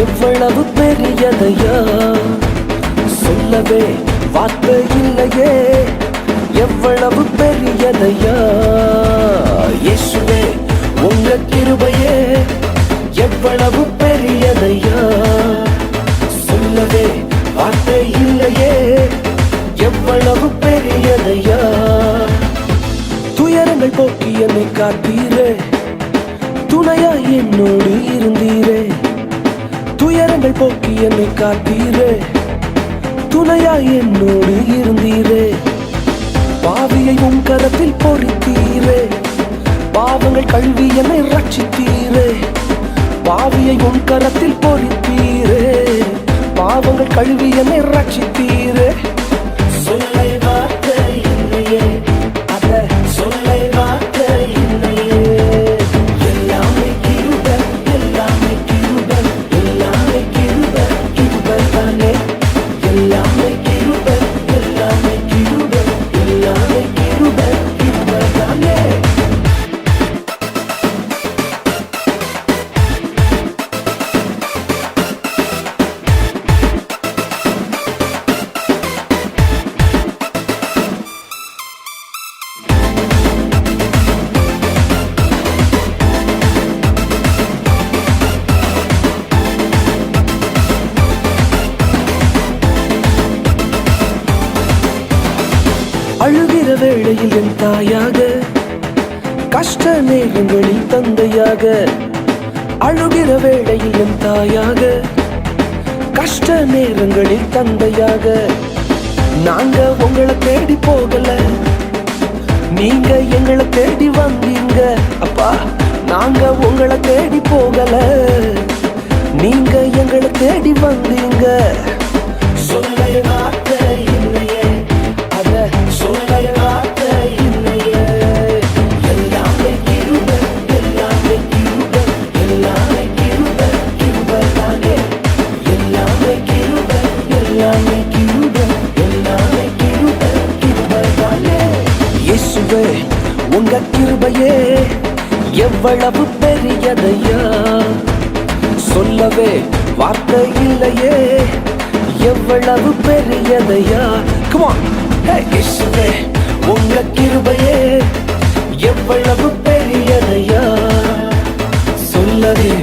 எவ்வளவு பெரியதையா சொல்லவே வார்த்தை இல்லையே. எவ்வளவு பெரியதையா இயேசுவே உங்க கிருபையே. எவ்வளவு பெரியதையா சொல்லவே வார்த்தை இல்லையே. எவ்வளவு பெரியதையா. துயரங்கள் போக்கி என்னை காத்தீரே, துணையா என்னோடு இருந்தீரே. துயரங்கள் போக்கி என்னை காத்தீரே, துணையா என்னோடு இருந்தீரே. பாவியை உன் கரத்தில் பொறித்தீரே, பாவங்கள் கழுவி என்னை ரட்சித்தீரே. பாவியை உன் கரத்தில் பொறித்தீரே, பாவங்கள் கழுவி என்னை ரட்சித்தீரே. சொல்லை வார்த்தை இல்லையே, அத சொல்லை வார்த்தை இல்லையே. எல்லாமே கிருபை, எல்லாமே கிருபை, எல்லாமே கிருபை, கிருபை தானே. எல்லாமே கிருபை, எல்லாமே கிருபை, எல்லாமே கிருபை, கிருபை தானே. அழுகிற வேளையில் என் தாயாக, கஷ்ட நேரங்களில் தந்தையாக. அழுகிற வேளையில் என் தாயாக, கஷ்ட நேரங்களில் தந்தையாக. நாங்க உங்களை தேடி போகல, நீங்க எங்களை தேடி வந்தீங்க அப்பா. நாங்க உங்களை தேடி போகல, நீங்க எங்களை தேடி வந்தீங்க. சொல்லை வார்த்தை இல்லையே, அத சொல்லை வார்த்தை இல்லையே. எல்லாமே கிருபை, எல்லாமே கிருபை, எல்லாமே கிருபை, கிருபை தானே. எல்லாமே கிருபை, எல்லாமே கிருபை, எல்லாமே கிருபை, கிருபை தானே. இயேசுவே உங்க கிருபையே எவ்வளவு பெரியதையா சொல்லவே வார்த்தை இல்லையே. எவ்வளவு பெரியதையா. Come on. Hey, இயேசுவே உங்க கிருபையே எவ்வளவு பெரியதையா சொல்லவே